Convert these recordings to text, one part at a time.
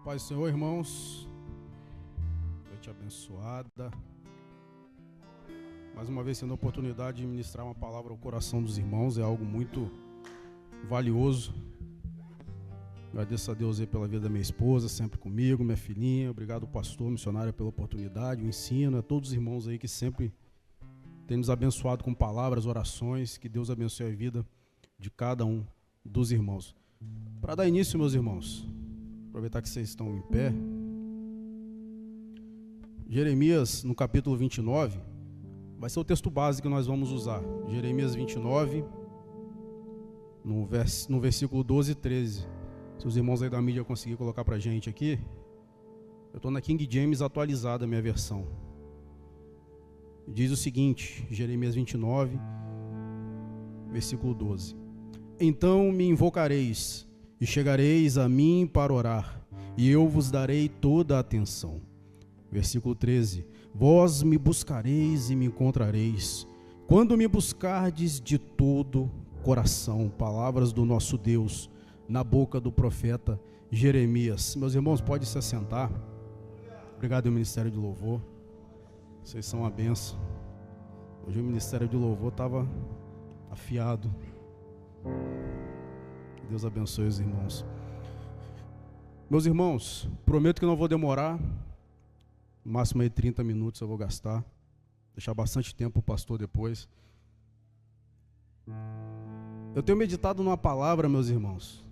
Paz do Senhor, irmãos. Noite abençoada. Mais uma vez, tendo a oportunidade de ministrar uma palavra ao coração dos irmãos, é algo muito valioso. Agradeço a Deus aí pela vida da minha esposa, sempre comigo, minha filhinha. Obrigado, pastor, missionário, pela oportunidade, o ensino. A todos os irmãos aí que sempre têm nos abençoado com palavras, orações. Que Deus abençoe a vida de cada um dos irmãos. Para dar início, meus irmãos, aproveitar que vocês estão em pé. Jeremias, no capítulo 29, vai ser o texto base que nós vamos usar. Jeremias 29, no versículo 12 e 13. Se os irmãos aí da mídia conseguirem colocar para a gente aqui. Eu estou na King James atualizada, a minha versão. Diz o seguinte, Jeremias 29, versículo 12. Então me invocareis, e chegareis a mim para orar, e eu vos darei toda a atenção. Versículo 13. Vós me buscareis e me encontrareis, quando me buscardes de todo coração. Palavras do nosso Deus, na boca do profeta Jeremias. Meus irmãos, pode se assentar. Obrigado ao Ministério de Louvor. Vocês são uma benção. Hoje o Ministério de Louvor estava afiado. Que Deus abençoe os irmãos. Meus irmãos, prometo que não vou demorar. No máximo aí 30 minutos eu vou gastar. Deixar bastante tempo para o pastor depois. Eu tenho meditado numa palavra, meus irmãos.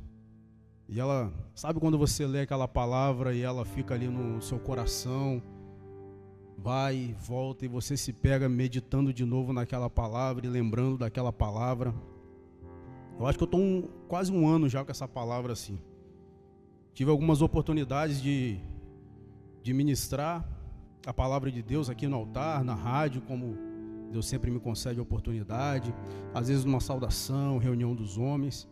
E ela, sabe quando você lê aquela palavra e ela fica ali no seu coração, vai e volta, e você se pega meditando de novo naquela palavra e lembrando daquela palavra. Eu acho que eu estou quase um ano já com essa palavra assim. Tive algumas oportunidades de ministrar a palavra de Deus aqui no altar, na rádio, como Deus sempre me concede a oportunidade, às vezes numa saudação, reunião dos homens.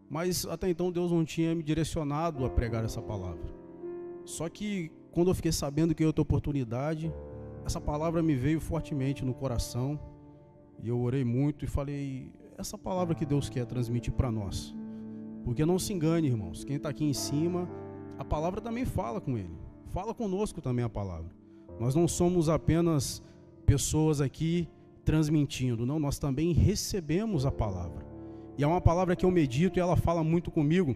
Mas até então Deus não tinha me direcionado a pregar essa palavra. Só que quando eu fiquei sabendo que eu ia ter oportunidade, essa palavra me veio fortemente no coração. E eu orei muito e falei, essa palavra que Deus quer transmitir para nós. Porque não se engane, irmãos, quem está aqui em cima, a palavra também fala com ele. Fala conosco também a palavra. Nós não somos apenas pessoas aqui transmitindo, não, nós também recebemos a palavra. E é uma palavra que eu medito e ela fala muito comigo.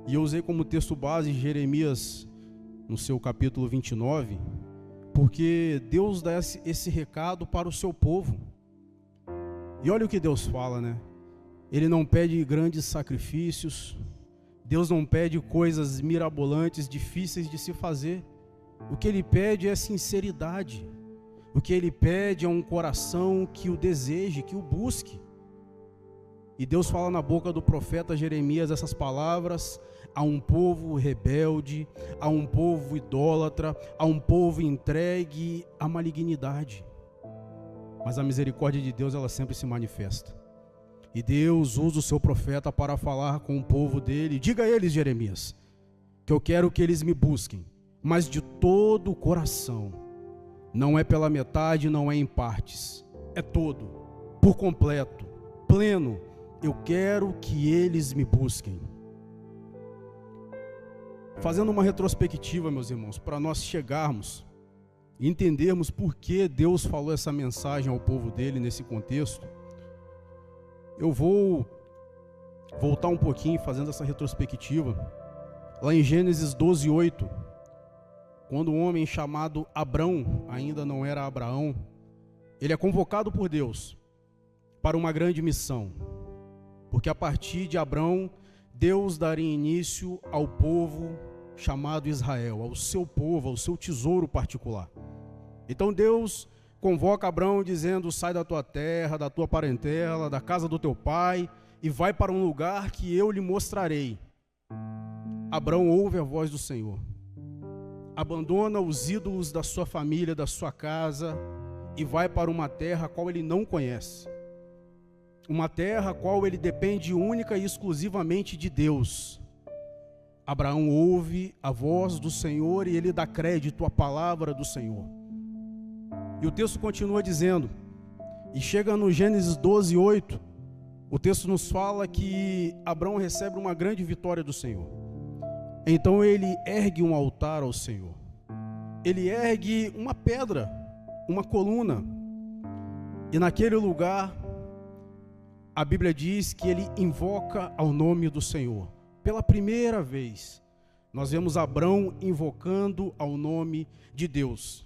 E eu usei como texto base Jeremias, no seu capítulo 29, porque Deus dá esse recado para o seu povo. E olha o que Deus fala, né? Ele não pede grandes sacrifícios, Deus não pede coisas mirabolantes, difíceis de se fazer. O que Ele pede é sinceridade. O que Ele pede é um coração que o deseje, que o busque. E Deus fala na boca do profeta Jeremias essas palavras a um povo rebelde, a um povo idólatra, a um povo entregue à malignidade. Mas a misericórdia de Deus, ela sempre se manifesta. E Deus usa o seu profeta para falar com o povo dele. Diga a eles, Jeremias, que eu quero que eles me busquem, mas de todo o coração. Não é pela metade, não é em partes. É todo, por completo, pleno. Eu quero que eles me busquem. Fazendo uma retrospectiva, meus irmãos, para nós chegarmos e entendermos por que Deus falou essa mensagem ao povo dele nesse contexto, eu vou voltar um pouquinho fazendo essa retrospectiva. Lá em Gênesis 12:8, quando um homem chamado Abrão, ainda não era Abraão, ele é convocado por Deus para uma grande missão. Porque a partir de Abrão, Deus daria início ao povo chamado Israel, ao seu povo, ao seu tesouro particular. Então Deus convoca Abrão dizendo, sai da tua terra, da tua parentela, da casa do teu pai, e vai para um lugar que eu lhe mostrarei. Abrão ouve a voz do Senhor, abandona os ídolos da sua família, da sua casa, e vai para uma terra a qual ele não conhece. Uma terra a qual ele depende única e exclusivamente de Deus. Abraão ouve a voz do Senhor e ele dá crédito à palavra do Senhor. E o texto continua dizendo, e chega no Gênesis 12:8, o texto nos fala que Abraão recebe uma grande vitória do Senhor. Então ele ergue um altar ao Senhor. Ele ergue uma pedra, uma coluna. E naquele lugar, a Bíblia diz que ele invoca ao nome do Senhor. Pela primeira vez, nós vemos Abrão invocando ao nome de Deus.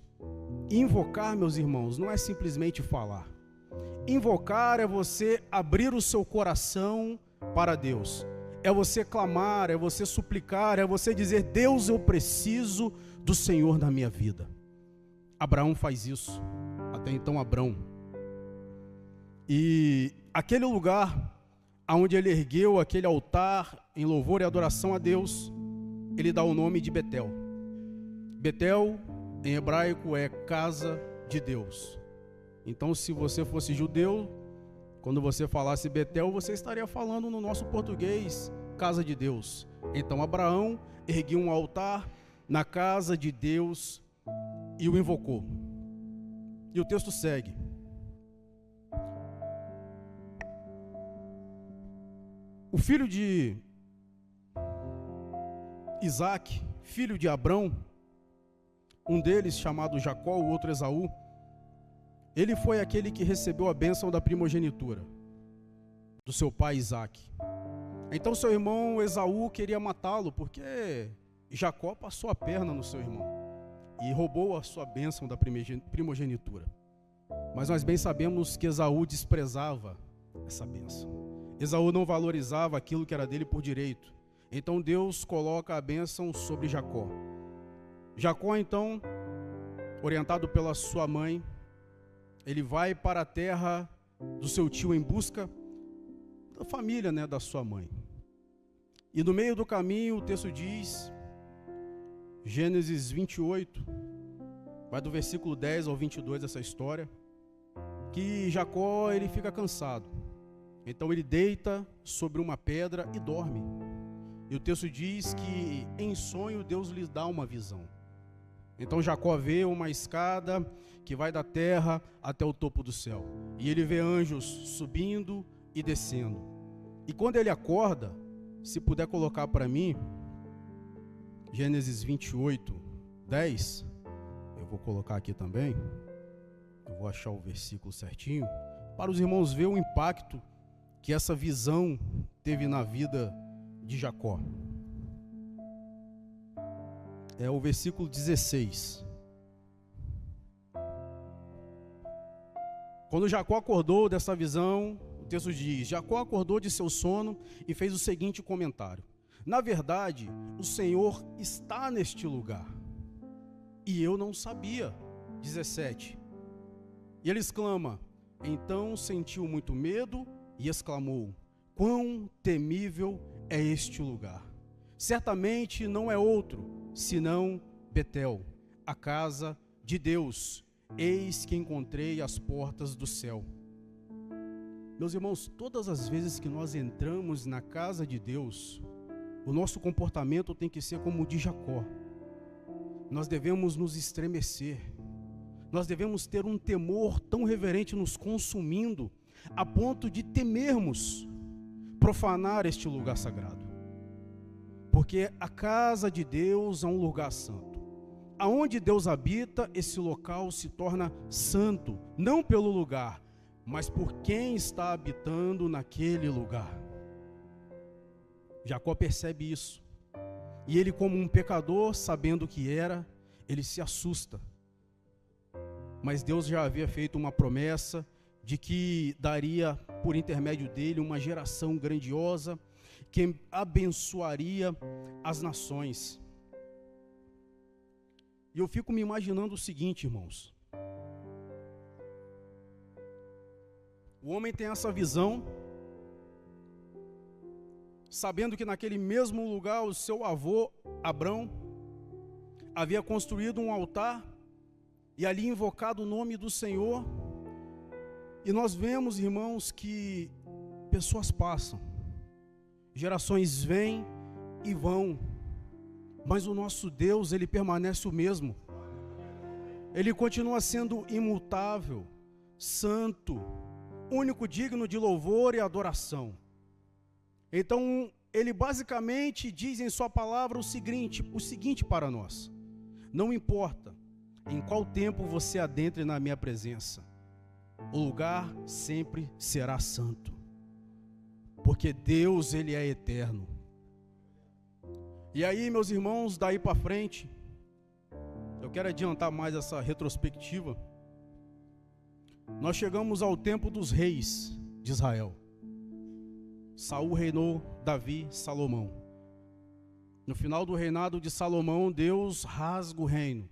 Invocar, meus irmãos, não é simplesmente falar. Invocar é você abrir o seu coração para Deus. É você clamar, é você suplicar, é você dizer: Deus, eu preciso do Senhor na minha vida. Abraão faz isso. Até então, Abrão. E aquele lugar onde ele ergueu aquele altar em louvor e adoração a Deus, ele dá o nome de Betel. Betel, em hebraico, é casa de Deus. Então, se você fosse judeu, quando você falasse Betel, você estaria falando no nosso português, casa de Deus. Então, Abraão ergueu um altar na casa de Deus e o invocou. E o texto segue. O filho de Isaac, filho de Abrão, um deles chamado Jacó, o outro Esaú, ele foi aquele que recebeu a bênção da primogenitura do seu pai Isaac. Então seu irmão Esaú queria matá-lo, porque Jacó passou a perna no seu irmão e roubou a sua bênção da primogenitura. Mas nós bem sabemos que Esaú desprezava essa bênção. Esaú não valorizava aquilo que era dele por direito. Então Deus coloca a bênção sobre Jacó. Jacó, então, orientado pela sua mãe, ele vai para a terra do seu tio em busca da família, da sua mãe. E no meio do caminho, o texto diz, Gênesis 28, vai do versículo 10 ao 22 essa história, que Jacó, ele fica cansado. Então ele deita sobre uma pedra e dorme. E o texto diz que em sonho Deus lhe dá uma visão. Então Jacó vê uma escada que vai da terra até o topo do céu. E ele vê anjos subindo e descendo. E quando ele acorda, se puder colocar para mim, Gênesis 28, 10, eu vou colocar aqui também, eu vou achar o versículo certinho, para os irmãos verem o impacto que essa visão teve na vida de Jacó. É o versículo 16. Quando Jacó acordou dessa visão, o texto diz: Jacó acordou de seu sono e fez o seguinte comentário: na verdade, o Senhor está neste lugar, e eu não sabia. 17. E ele exclama: então sentiu muito medo e exclamou: quão temível é este lugar! Certamente não é outro senão Betel, a casa de Deus. Eis que encontrei as portas do céu. Meus irmãos, todas as vezes que nós entramos na casa de Deus, o nosso comportamento tem que ser como o de Jacó. Nós devemos nos estremecer. Nós devemos ter um temor tão reverente nos consumindo, a ponto de temermos profanar este lugar sagrado. Porque a casa de Deus é um lugar santo. Aonde Deus habita, esse local se torna santo, não pelo lugar, mas por quem está habitando naquele lugar. Jacó percebe isso. E ele, como um pecador, sabendo que era, ele se assusta. Mas Deus já havia feito uma promessa de que daria por intermédio dele uma geração grandiosa que abençoaria as nações. E eu fico me imaginando o seguinte, irmãos. O homem tem essa visão, sabendo que naquele mesmo lugar o seu avô, Abrão, havia construído um altar e ali invocado o nome do Senhor. E nós vemos, irmãos, que pessoas passam, gerações vêm e vão, mas o nosso Deus, ele permanece o mesmo. Ele continua sendo imutável, santo, único digno de louvor e adoração. Então, ele basicamente diz em sua palavra o seguinte para nós: não importa em qual tempo você adentre na minha presença, o lugar sempre será santo, porque Deus, ele é eterno. E aí, meus irmãos, daí para frente, eu quero adiantar mais essa retrospectiva. Nós chegamos ao tempo dos reis de Israel. Saul reinou, Davi, Salomão. No final do reinado de Salomão, Deus rasga o reino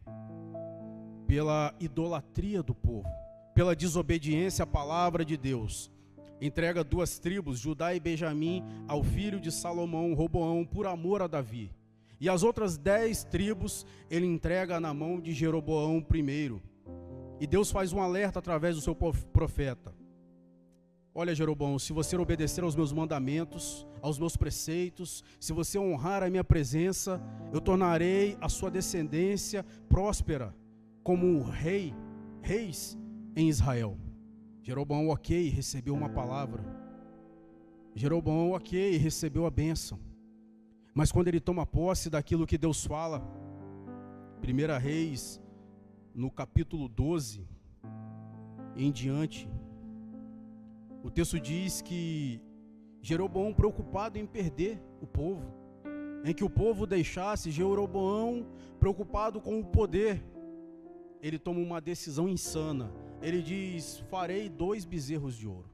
pela idolatria do povo, pela desobediência à palavra de Deus. Entrega 2 tribos, Judá e Benjamim, ao filho de Salomão, Roboão, por amor a Davi. E as outras 10 tribos ele entrega na mão de Jeroboão I. E Deus faz um alerta através do seu profeta: olha, Jeroboão, se você obedecer aos meus mandamentos, aos meus preceitos, se você honrar a minha presença, eu tornarei a sua descendência próspera como reis em Israel. Jeroboão, ok, recebeu uma palavra. Jeroboão, ok, recebeu a bênção. Mas quando ele toma posse daquilo que Deus fala, 1 Reis, no capítulo 12, em diante, o texto diz que Jeroboão, preocupado em perder o povo, em que o povo deixasse, Jeroboão, preocupado com o poder, ele toma uma decisão insana. Ele diz: farei 2 bezerros de ouro,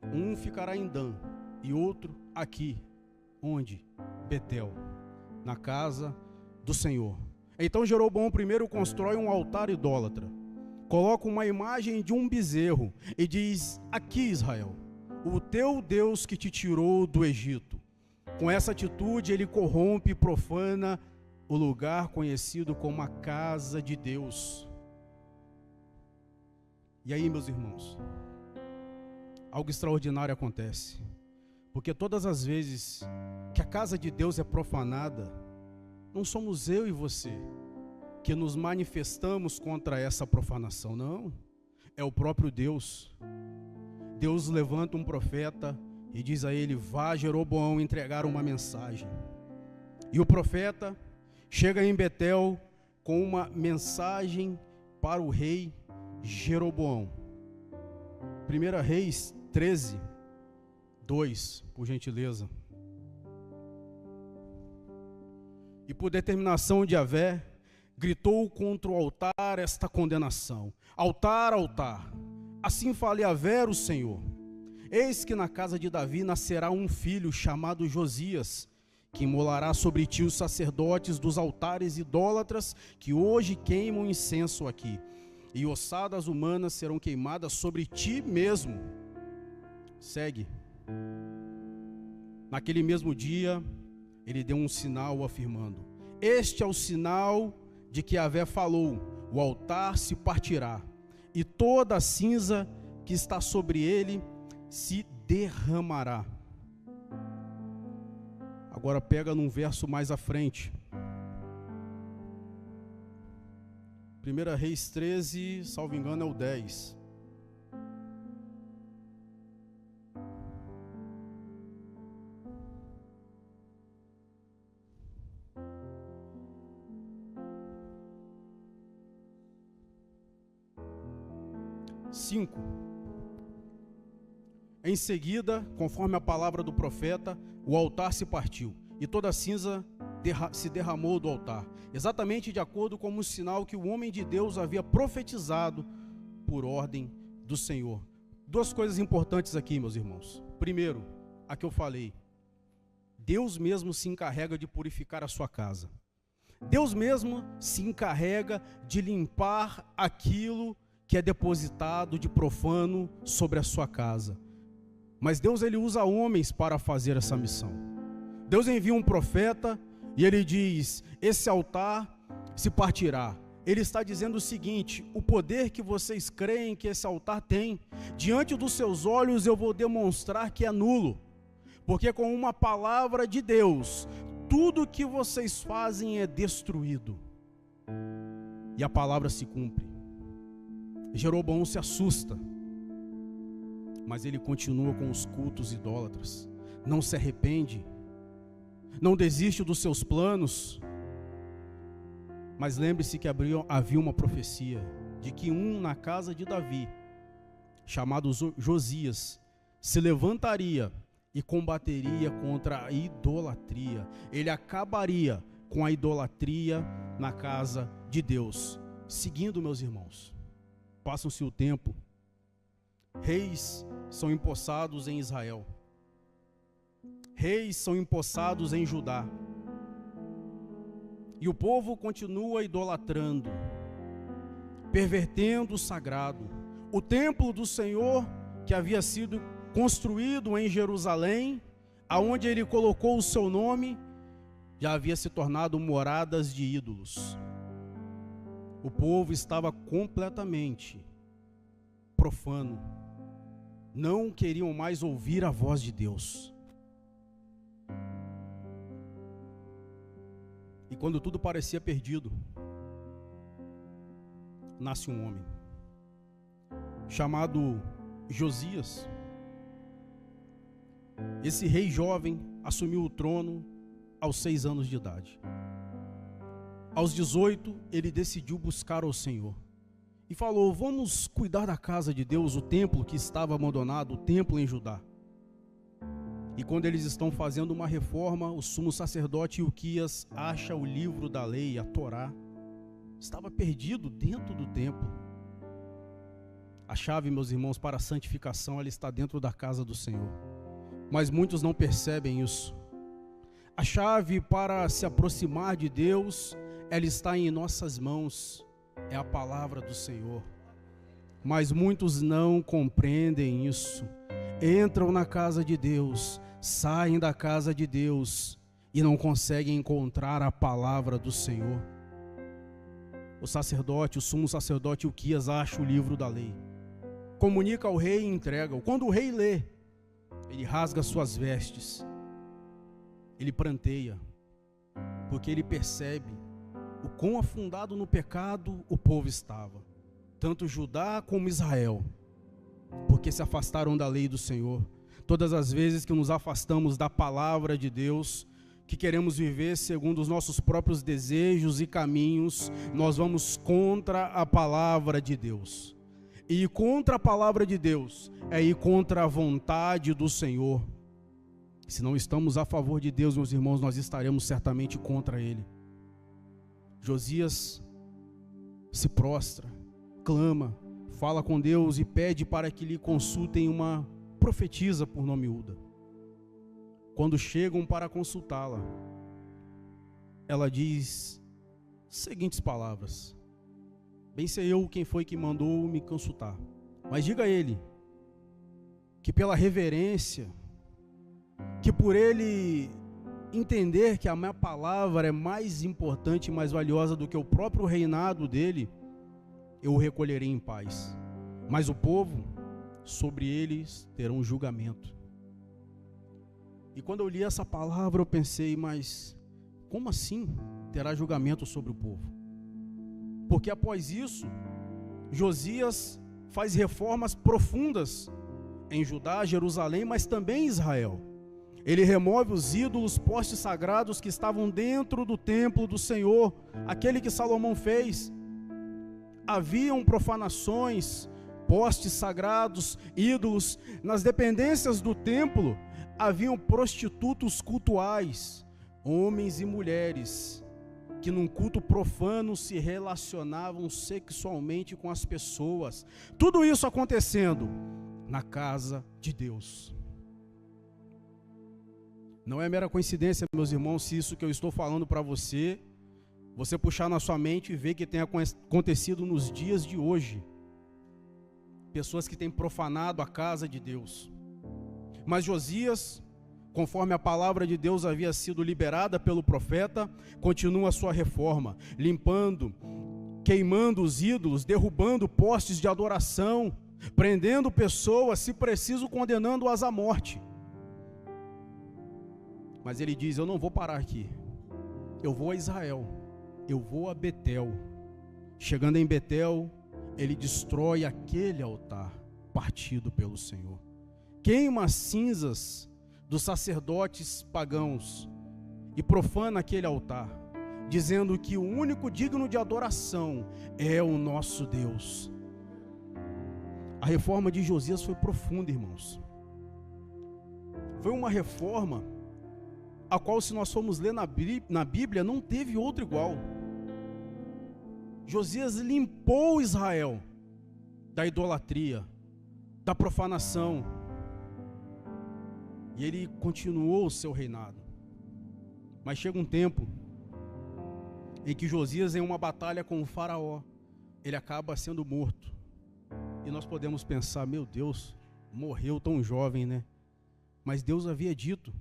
um ficará em Dan e outro aqui. Onde? Betel, na casa do Senhor. Então Jeroboão primeiro constrói um altar idólatra, coloca uma imagem de um bezerro e diz: aqui, Israel, o teu Deus que te tirou do Egito. Com essa atitude ele corrompe e profana o lugar conhecido como a casa de Deus. E aí, meus irmãos, algo extraordinário acontece, porque todas as vezes que a casa de Deus é profanada, não somos eu e você que nos manifestamos contra essa profanação, não, é o próprio Deus. Deus levanta um profeta e diz a ele: vá, Jeroboão, entregar uma mensagem. E o profeta chega em Betel com uma mensagem para o rei Jeroboão. 1 Reis 13, 2, por gentileza. E por determinação de Yahvé, gritou contra o altar esta condenação: altar, altar, assim fale Yahvé o Senhor. Eis que na casa de Davi nascerá um filho chamado Josias, que imolará sobre ti os sacerdotes dos altares idólatras que hoje queimam incenso aqui, e ossadas humanas serão queimadas sobre ti mesmo. Segue. Naquele mesmo dia, ele deu um sinal afirmando: este é o sinal de que Yahvé falou: o altar se partirá, e toda a cinza que está sobre ele se derramará. Agora pega num verso mais à frente. 1 Reis 13, salvo engano é o 10. Em seguida, conforme a palavra do profeta, o altar se partiu, e toda a cinza se derramou do altar, exatamente de acordo com o sinal que o homem de Deus havia profetizado por ordem do Senhor. 2 coisas importantes aqui, meus irmãos. Primeiro, a que eu falei: Deus mesmo se encarrega de purificar a sua casa. Deus mesmo se encarrega de limpar aquilo que é depositado de profano sobre a sua casa. Mas Deus, ele usa homens para fazer essa missão. Deus envia um profeta e ele diz: esse altar se partirá. Ele está dizendo o seguinte: o poder que vocês creem que esse altar tem, diante dos seus olhos eu vou demonstrar que é nulo. Porque com uma palavra de Deus, tudo que vocês fazem é destruído. E a palavra se cumpre. Jeroboão se assusta, mas ele continua com os cultos idólatras, não se arrepende não desiste dos seus planos. Mas lembre-se que havia uma profecia de que um na casa de Davi, chamado Josias, se levantaria e combateria contra a idolatria. Ele acabaria com a idolatria na casa de Deus. Seguindo, meus irmãos, passam-se o tempo, reis são empossados em Israel, reis são empossados em Judá, e o povo continua idolatrando, pervertendo o sagrado. O templo do Senhor, que havia sido construído em Jerusalém, aonde ele colocou o seu nome, já havia se tornado moradas de ídolos. O povo estava completamente profano, não queriam mais ouvir a voz de Deus. E quando tudo parecia perdido, nasce um homem chamado Josias. Esse rei jovem assumiu o trono aos 6 anos de idade. Aos 18, ele decidiu buscar ao Senhor e falou: vamos cuidar da casa de Deus, o templo que estava abandonado, o templo em Judá. E quando eles estão fazendo uma reforma, o sumo sacerdote Ilquias acha o livro da lei, a Torá. Estava perdido dentro do templo. A chave, meus irmãos, para a santificação, ela está dentro da casa do Senhor. Mas muitos não percebem isso. A chave para se aproximar de Deus, ela está em nossas mãos. É a palavra do Senhor. Mas muitos não compreendem isso. Entram na casa de Deus, saem da casa de Deus e não conseguem encontrar a palavra do Senhor. O sacerdote, o sumo sacerdote Ilquias acha o livro da lei, comunica ao rei e entrega-o. Quando o rei lê, ele rasga suas vestes, ele pranteia, porque ele percebe o quão afundado no pecado o povo estava, tanto Judá como Israel, porque se afastaram da lei do Senhor. Todas as vezes que nos afastamos da palavra de Deus, que queremos viver segundo os nossos próprios desejos e caminhos, nós vamos contra a palavra de Deus. E ir contra a palavra de Deus é ir contra a vontade do Senhor. Se não estamos a favor de Deus, meus irmãos, nós estaremos certamente contra Ele. Josias se prostra, clama, fala com Deus e pede para que lhe consultem uma profetisa por nome Uda. Quando chegam para consultá-la, ela diz as seguintes palavras: bem sei eu quem foi que mandou me consultar, mas diga a ele que pela reverência, que por ele entender que a minha palavra é mais importante e mais valiosa do que o próprio reinado dele, eu o recolherei em paz. Mas o povo, sobre eles terão um julgamento. E quando eu li essa palavra, eu pensei, mas como assim terá julgamento sobre o povo? Porque após isso, Josias faz reformas profundas em Judá, Jerusalém, mas também em Israel. Ele remove os ídolos, postes sagrados que estavam dentro do templo do Senhor, aquele que Salomão fez. Haviam profanações, postes sagrados, ídolos. Nas dependências do templo, haviam prostitutos cultuais, homens e mulheres, que num culto profano se relacionavam sexualmente com as pessoas. Tudo isso acontecendo na casa de Deus. Não é mera coincidência, meus irmãos, se isso que eu estou falando para você puxar na sua mente e ver que tem acontecido nos dias de hoje. Pessoas que têm profanado a casa de Deus. Mas Josias, conforme a palavra de Deus havia sido liberada pelo profeta, continua a sua reforma, limpando, queimando os ídolos, derrubando postes de adoração, prendendo pessoas, se preciso, condenando-as à morte. Mas ele diz: eu não vou parar aqui, eu vou a Israel, eu vou a Betel. Chegando em Betel, ele destrói aquele altar partido pelo Senhor, queima as cinzas dos sacerdotes pagãos e profana aquele altar, dizendo que o único digno de adoração é o nosso Deus. A reforma de Josias foi profunda, irmãos. Foi uma reforma a qual, se nós formos ler na Bíblia, não teve outro igual. Josias limpou Israel da idolatria, da profanação, e ele continuou o seu reinado. Mas chega um tempo em que Josias, em uma batalha com o faraó, ele acaba sendo morto. E nós podemos pensar, meu Deus, morreu tão jovem, né? Mas Deus havia dito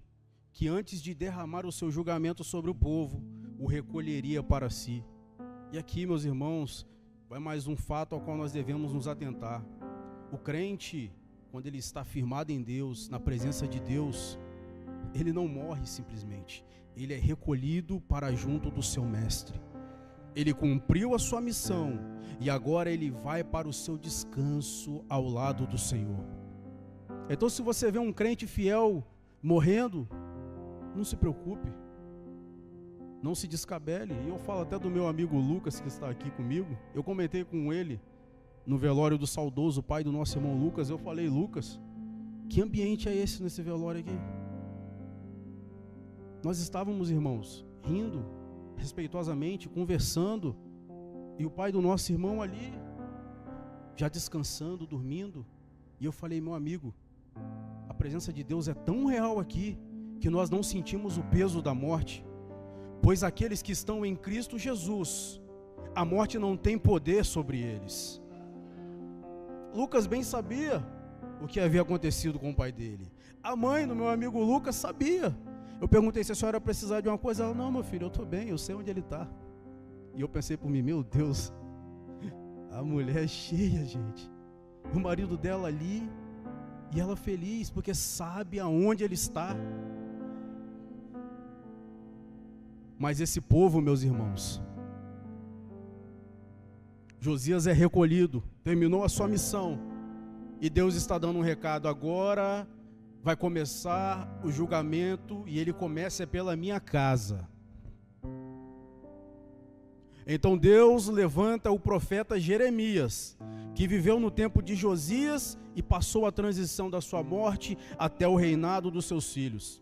que antes de derramar o seu julgamento sobre o povo, o recolheria para si. E aqui, meus irmãos, vai mais um fato ao qual nós devemos nos atentar. O crente, quando ele está firmado em Deus, na presença de Deus, ele não morre simplesmente. Ele é recolhido para junto do seu mestre. Ele cumpriu a sua missão e agora ele vai para o seu descanso ao lado do Senhor. Então, se você vê um crente fiel morrendo, não se preocupe, não se descabele. E eu falo até do meu amigo Lucas, que está aqui comigo. Eu comentei com ele no velório do saudoso pai do nosso irmão Lucas. Eu falei, Lucas, que ambiente é esse nesse velório aqui? Nós estávamos, irmãos, rindo respeitosamente, conversando, e o pai do nosso irmão ali, já descansando, dormindo. E eu falei, meu amigo, a presença de Deus é tão real aqui, que nós não sentimos o peso da morte, pois aqueles que estão em Cristo Jesus, a morte não tem poder sobre eles. Lucas bem sabia o que havia acontecido com o pai dele. A mãe do meu amigo Lucas sabia. Eu perguntei se a senhora precisar de uma coisa. Ela, não, meu filho, eu estou bem, eu sei onde ele está. E eu pensei por mim, meu Deus, a mulher é cheia, gente. O marido dela ali, e ela feliz, porque sabe aonde ele está. Mas esse povo, meus irmãos, Josias é recolhido, terminou a sua missão, e Deus está dando um recado, agora vai começar o julgamento, e ele começa pela minha casa. Então Deus levanta o profeta Jeremias, que viveu no tempo de Josias e passou a transição da sua morte até o reinado dos seus filhos.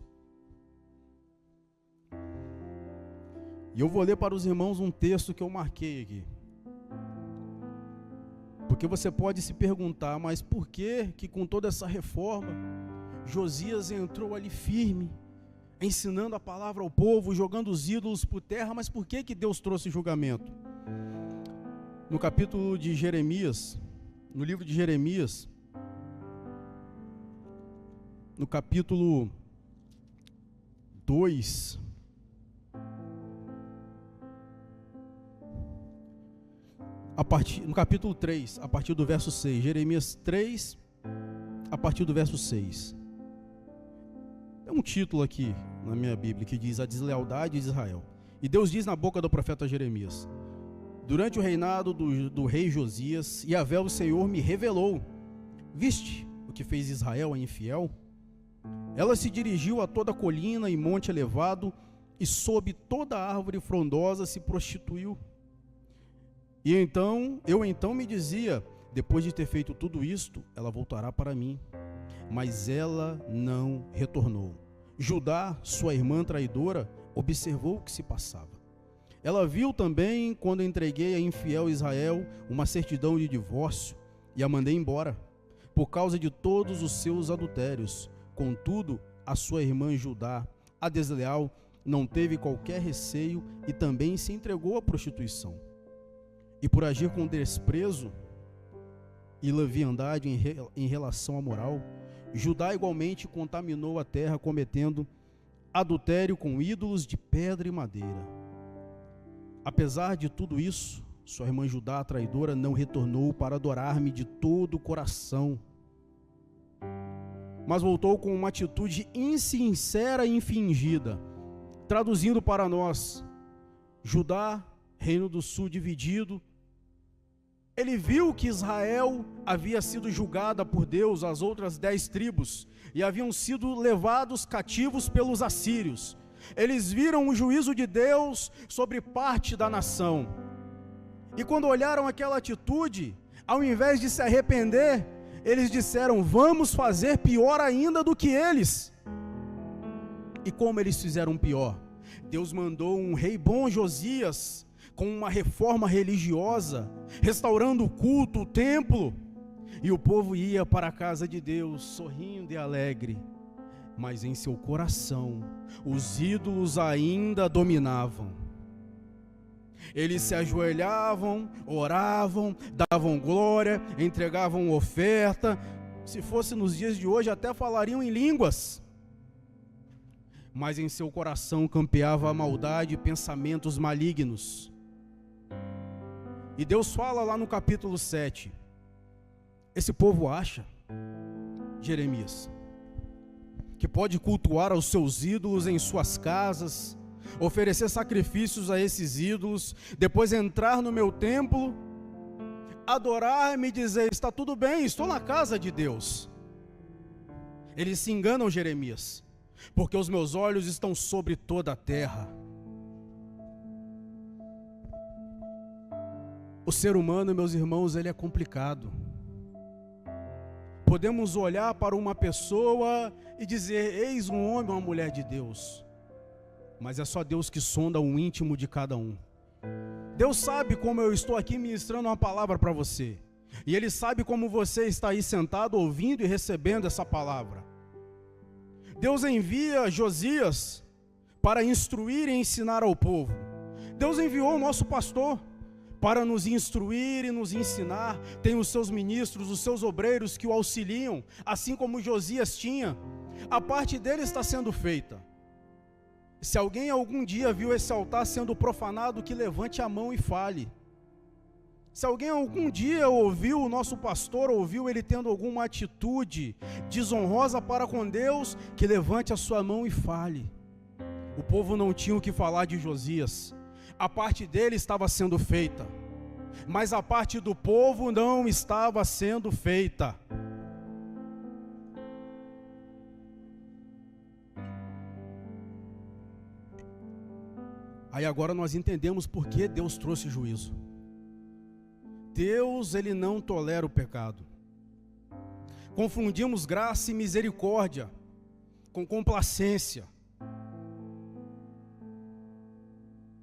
E eu vou ler para os irmãos um texto que eu marquei aqui. Porque você pode se perguntar, mas por que com toda essa reforma, Josias entrou ali firme, ensinando a palavra ao povo, jogando os ídolos por terra, mas por que Deus trouxe julgamento? No capítulo de Jeremias, no livro de Jeremias, no capítulo 2, no capítulo 3, a partir do verso 6, Jeremias 3, a partir do verso 6. Tem um título aqui na minha Bíblia que diz a deslealdade de Israel. E Deus diz na boca do profeta Jeremias: durante o reinado do rei Josias, Yahvé, o Senhor, me revelou. Viste o que fez Israel a infiel? Ela se dirigiu a toda colina e monte elevado, e sob toda árvore frondosa se prostituiu. E eu então me dizia, depois de ter feito tudo isto, ela voltará para mim. Mas ela não retornou. Judá, sua irmã traidora, observou o que se passava. Ela viu também, quando entreguei a infiel Israel uma certidão de divórcio, e a mandei embora, por causa de todos os seus adultérios. Contudo, a sua irmã Judá, a desleal, não teve qualquer receio e também se entregou à prostituição. E por agir com desprezo e leviandade em relação à moral, Judá igualmente contaminou a terra, cometendo adultério com ídolos de pedra e madeira. Apesar de tudo isso, sua irmã Judá, a traidora, não retornou para adorar-me de todo o coração, mas voltou com uma atitude insincera e fingida. Traduzindo para nós, Judá, reino do sul dividido, ele viu que Israel havia sido julgada por Deus, as outras 10 tribos, e haviam sido levados cativos pelos assírios. eles viram o juízo de Deus sobre parte da nação. E quando olharam aquela atitude, ao invés de se arrepender, eles disseram: vamos fazer pior ainda do que eles. E como eles fizeram pior? Deus mandou um rei bom, Josias, com uma reforma religiosa, restaurando o culto, o templo, e o povo ia para a casa de Deus sorrindo e alegre, mas em seu coração os ídolos ainda dominavam. Eles se ajoelhavam, oravam, davam glória, entregavam oferta. Se fosse nos dias de hoje, até falariam em línguas. Mas em seu coração campeava a maldade e pensamentos malignos. E Deus fala lá no capítulo 7. Esse povo acha, Jeremias, que pode cultuar aos seus ídolos em suas casas, oferecer sacrifícios a esses ídolos, depois entrar no meu templo, adorar-me e dizer: está tudo bem, estou na casa de Deus. Eles se enganam, Jeremias, porque os meus olhos estão sobre toda a terra. O ser humano, meus irmãos, ele é complicado. Podemos olhar para uma pessoa e dizer: eis um homem ou uma mulher de Deus. Mas é só Deus que sonda o íntimo de cada um. Deus sabe como eu estou aqui ministrando uma palavra para você. E Ele sabe como você está aí sentado, ouvindo e recebendo essa palavra. Deus envia Josias para instruir e ensinar ao povo. Deus enviou o nosso pastor para nos instruir e nos ensinar. Tem os seus ministros, os seus obreiros que o auxiliam, assim como Josias tinha. A parte dele está sendo feita. Se alguém algum dia viu esse altar sendo profanado, que levante a mão e fale. Se alguém algum dia ouviu o nosso pastor, ouviu ele tendo alguma atitude desonrosa para com Deus, que levante a sua mão e fale. O povo não tinha o que falar de Josias. A parte dele estava sendo feita, mas a parte do povo não estava sendo feita. Aí agora nós entendemos por que Deus trouxe juízo. Deus, Ele não tolera o pecado. Confundimos graça e misericórdia com complacência.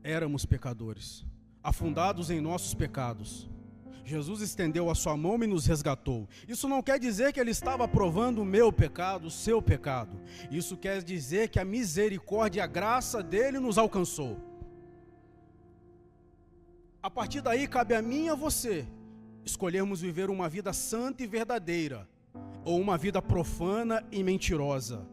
Éramos pecadores, afundados em nossos pecados. Jesus estendeu a sua mão e nos resgatou. Isso não quer dizer que Ele estava aprovando o meu pecado, o seu pecado. Isso quer dizer que a misericórdia e a graça dEle nos alcançou. A partir daí cabe a mim e a você escolhermos viver uma vida santa e verdadeira, ou uma vida profana e mentirosa.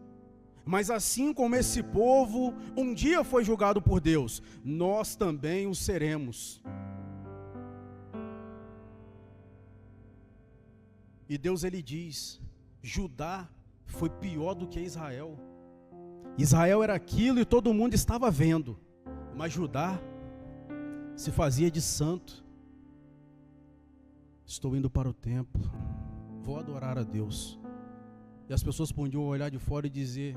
Mas assim como esse povo um dia foi julgado por Deus, nós também o seremos. E Deus, Ele diz: Judá foi pior do que Israel. Israel era aquilo e todo mundo estava vendo, mas Judá se fazia de santo. Estou indo para o templo, vou adorar a Deus. E as pessoas podiam olhar de fora e dizer: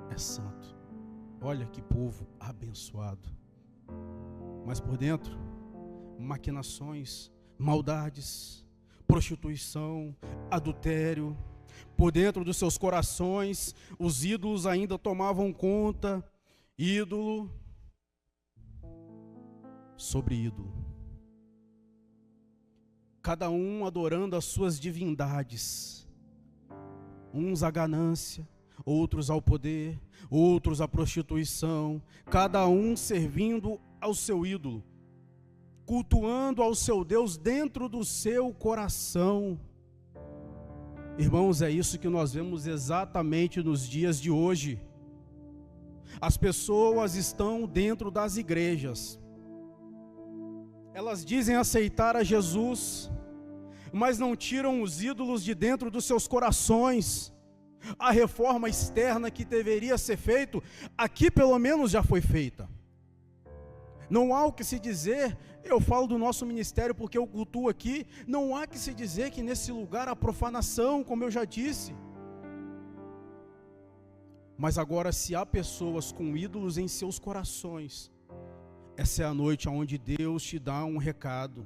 é santo, olha que povo abençoado. Mas por dentro, maquinações, maldades, prostituição, adultério. Por dentro dos seus corações, os ídolos ainda tomavam conta. Ídolo sobre ídolo. Cada um adorando as suas divindades. Uns à ganância, outros ao poder, outros à prostituição. Cada um servindo ao seu ídolo, cultuando ao seu Deus dentro do seu coração. Irmãos, é isso que nós vemos exatamente nos dias de hoje. As pessoas estão dentro das igrejas. Elas dizem aceitar a Jesus, mas não tiram os ídolos de dentro dos seus corações. A reforma externa que deveria ser feita, aqui pelo menos já foi feita. Não há o que se dizer, eu falo do nosso ministério porque eu cultuo aqui, não há que se dizer que nesse lugar há profanação, como eu já disse. Mas agora, se há pessoas com ídolos em seus corações, essa é a noite onde Deus te dá um recado.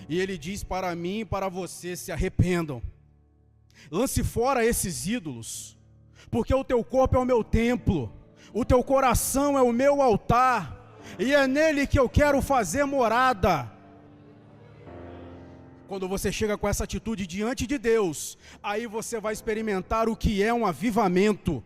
E Ele diz para mim e para você: se arrependam. Lance fora esses ídolos, porque o teu corpo é o meu templo, o teu coração é o meu altar, e é nele que eu quero fazer morada. Quando você chega com essa atitude diante de Deus, aí você vai experimentar o que é um avivamento.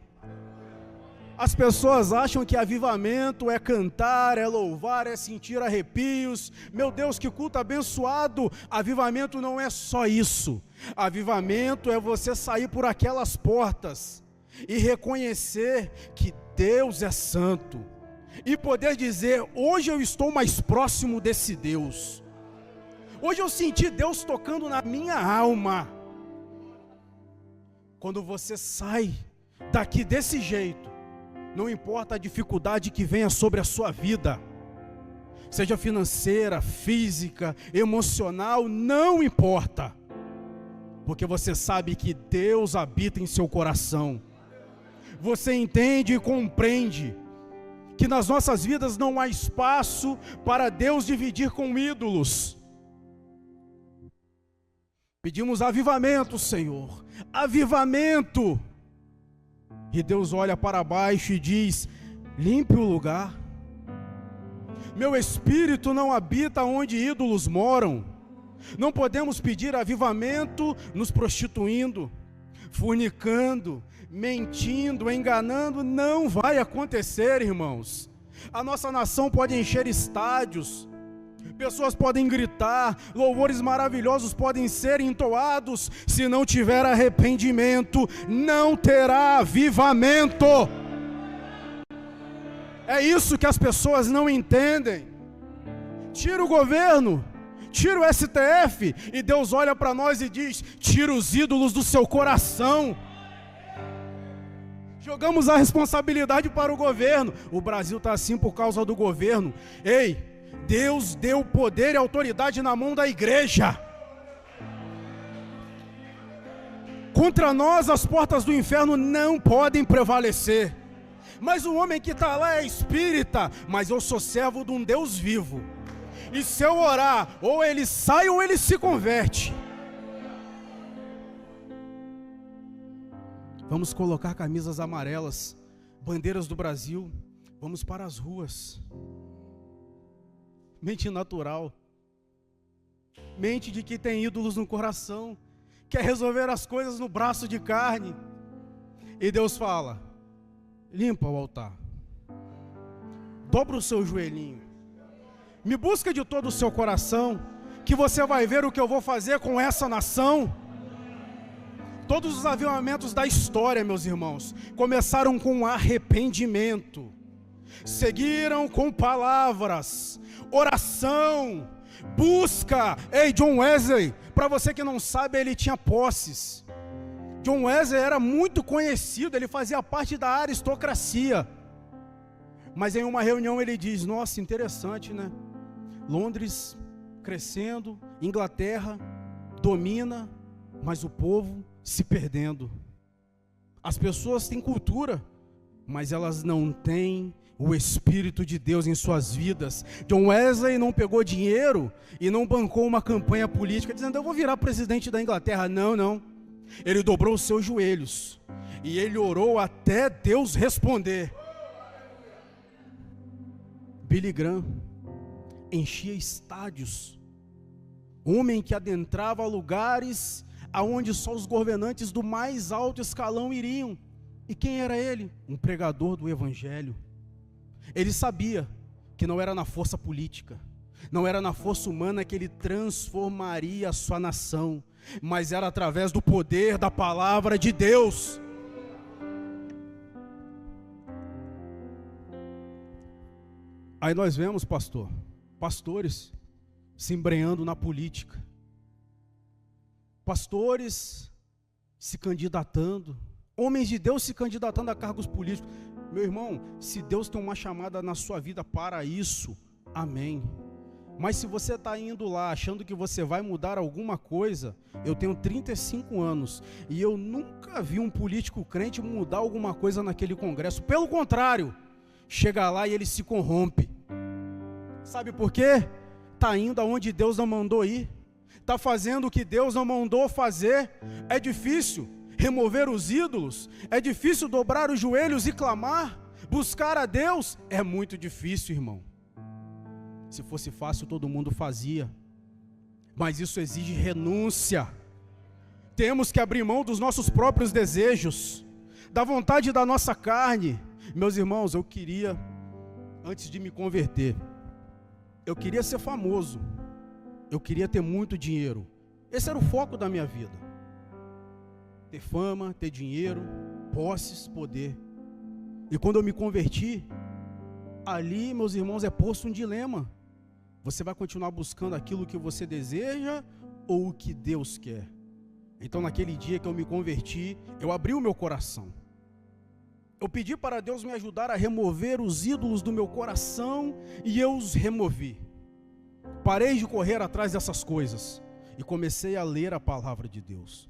As pessoas acham que avivamento é cantar, é louvar, é sentir arrepios. Meu Deus, que culto abençoado! Avivamento não é só isso. Avivamento é você sair por aquelas portas e reconhecer que Deus é santo. E poder dizer: hoje eu estou mais próximo desse Deus. Hoje eu senti Deus tocando na minha alma. Quando você sai daqui desse jeito, não importa a dificuldade que venha sobre a sua vida, seja financeira, física, emocional, não importa, porque você sabe que Deus habita em seu coração. Você entende e compreende que nas nossas vidas não há espaço para Deus dividir com ídolos. Pedimos avivamento, Senhor, avivamento. E Deus olha para baixo e diz: limpe o lugar. Meu espírito não habita onde ídolos moram. Não podemos pedir avivamento nos prostituindo, fornicando, mentindo, enganando. Não vai acontecer, irmãos. A nossa nação pode encher estádios, pessoas podem gritar, louvores maravilhosos podem ser entoados. Se não tiver arrependimento, não terá avivamento. É isso que as pessoas não entendem. Tira o governo, tira o STF, e Deus olha para nós e diz: tira os ídolos do seu coração. Jogamos a responsabilidade para o governo. O Brasil está assim por causa do governo. Ei, Deus deu poder e autoridade na mão da igreja. Contra nós as portas do inferno não podem prevalecer. Mas o homem que está lá é espírita. Mas eu sou servo de um Deus vivo. E se eu orar, ou ele sai ou ele se converte. Vamos colocar camisas amarelas, bandeiras do Brasil. Vamos para as ruas. Mente natural, mente de que tem ídolos no coração, quer resolver as coisas no braço de carne. E Deus fala: limpa o altar, dobra o seu joelhinho, me busca de todo o seu coração, que você vai ver o que eu vou fazer com essa nação. Todos os avivamentos da história, meus irmãos, começaram com arrependimento, seguiram com palavras, oração, busca. Ei, John Wesley, para você que não sabe, ele tinha posses. John Wesley era muito conhecido, ele fazia parte da aristocracia. Mas em uma reunião ele diz: nossa, interessante, né? Londres crescendo, Inglaterra domina, mas o povo se perdendo. As pessoas têm cultura, mas elas não têm o Espírito de Deus em suas vidas. John Wesley não pegou dinheiro e não bancou uma campanha política dizendo: eu vou virar presidente da Inglaterra. Não. Ele dobrou os seus joelhos e ele orou até Deus responder. Billy Graham enchia estádios, homem que adentrava lugares aonde só os governantes do mais alto escalão iriam. E quem era ele? Um pregador do evangelho. Ele sabia que não era na força política, não era na força humana que ele transformaria a sua nação, mas era através do poder da palavra de Deus. Aí nós vemos, pastores se embrenhando na política, pastores se candidatando, homens de Deus se candidatando a cargos políticos. Meu irmão, se Deus tem uma chamada na sua vida para isso, amém. Mas se você está indo lá achando que você vai mudar alguma coisa, eu tenho 35 anos e eu nunca vi um político crente mudar alguma coisa naquele congresso. Pelo contrário, chega lá e ele se corrompe. Sabe por quê? Está indo aonde Deus não mandou ir. Está fazendo o que Deus não mandou fazer. É difícil remover os ídolos. É difícil dobrar os joelhos e clamar. Buscar a Deus é muito difícil, irmão. Se fosse fácil, todo mundo fazia. Mas isso exige renúncia. Temos que abrir mão dos nossos próprios desejos, da vontade da nossa carne. Meus irmãos, eu queria, antes de me converter, eu queria ser famoso. Eu queria ter muito dinheiro. Esse era o foco da minha vida. Ter fama, ter dinheiro, posses, poder. E quando eu me converti, ali, meus irmãos, é posto um dilema. Você vai continuar buscando aquilo que você deseja ou o que Deus quer? Então, naquele dia que eu me converti, eu abri o meu coração. Eu pedi para Deus me ajudar a remover os ídolos do meu coração e eu os removi. Parei de correr atrás dessas coisas e comecei a ler a palavra de Deus.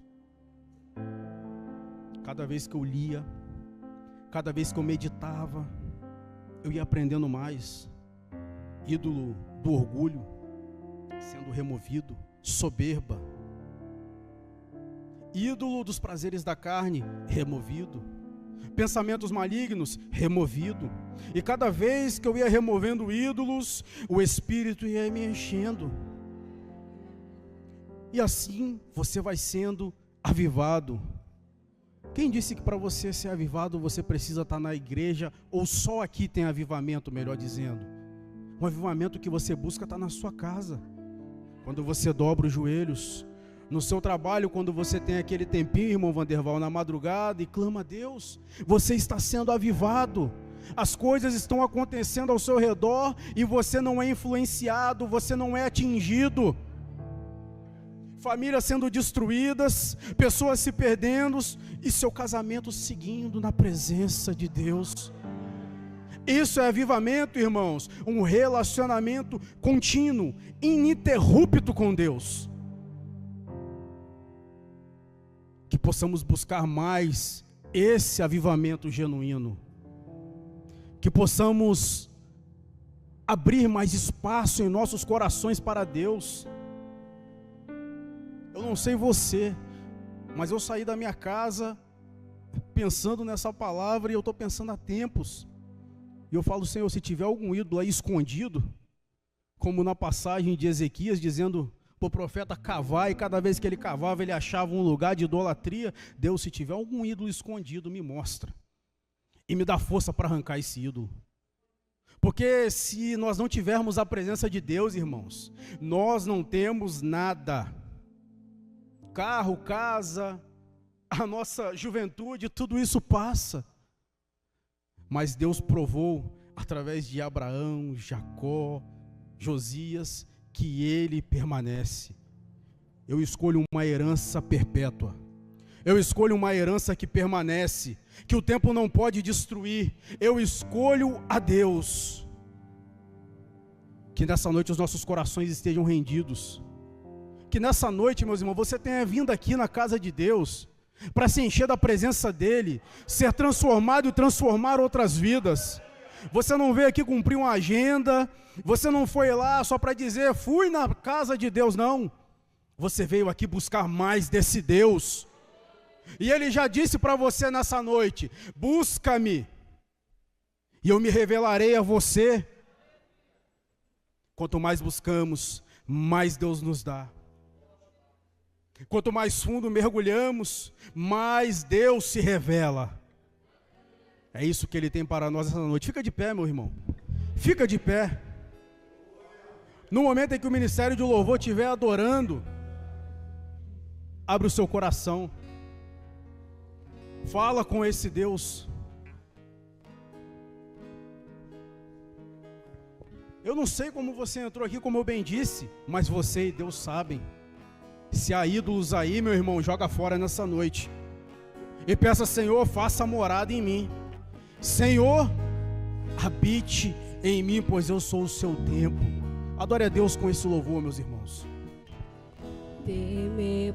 Cada vez que eu lia, cada vez que eu meditava, eu ia aprendendo mais. Ídolo do orgulho sendo removido, soberba. Ídolo dos prazeres da carne, removido. Pensamentos malignos, removido. E cada vez que eu ia removendo ídolos, o Espírito ia me enchendo. E assim você vai sendo avivado. Quem disse que para você ser avivado, você precisa estar na igreja, ou só aqui tem avivamento, melhor dizendo? O avivamento que você busca está na sua casa. Quando você dobra os joelhos, no seu trabalho, quando você tem aquele tempinho, irmão Vanderval, na madrugada e clama a Deus, você está sendo avivado. As coisas estão acontecendo ao seu redor e você não é influenciado, você não é atingido. Famílias sendo destruídas, pessoas se perdendo e seu casamento seguindo na presença de Deus. Isso é avivamento, irmãos, um relacionamento contínuo, ininterrupto com Deus. Que possamos buscar mais esse avivamento genuíno. Que possamos abrir mais espaço em nossos corações para Deus. Eu não sei você, mas eu saí da minha casa pensando nessa palavra e eu estou pensando há tempos. E eu falo, Senhor, se tiver algum ídolo aí escondido, como na passagem de Ezequias, dizendo para o profeta cavar, e cada vez que ele cavava, ele achava um lugar de idolatria. Deus, se tiver algum ídolo escondido, me mostra. E me dá força para arrancar esse ídolo. Porque se nós não tivermos a presença de Deus, irmãos, nós não temos nada. Carro, casa, a nossa juventude, tudo isso passa. Mas Deus provou, através de Abraão, Jacó, Josias, que ele permanece. Eu escolho uma herança perpétua. Eu escolho uma herança que permanece, que o tempo não pode destruir. Eu escolho a Deus. Que nessa noite os nossos corações estejam rendidos. Que nessa noite, meus irmãos, você tenha vindo aqui na casa de Deus para se encher da presença dEle, ser transformado e transformar outras vidas. Você não veio aqui cumprir uma agenda, você não foi lá só para dizer, fui na casa de Deus, não. Você veio aqui buscar mais desse Deus. E Ele já disse para você nessa noite, busca-me, e eu me revelarei a você. Quanto mais buscamos, mais Deus nos dá. Quanto mais fundo mergulhamos, mais Deus se revela. É isso que Ele tem para nós essa noite. Fica de pé, meu irmão. Fica de pé. No momento em que o ministério de louvor estiver adorando, abre o seu coração. Fala com esse Deus. Eu não sei como você entrou aqui, como eu bem disse, mas você e Deus sabem. Se há ídolos aí, meu irmão, joga fora nessa noite. E peça, Senhor, faça morada em mim. Senhor, habite em mim, pois eu sou o seu templo. Adore a Deus com esse louvor, meus irmãos. Temer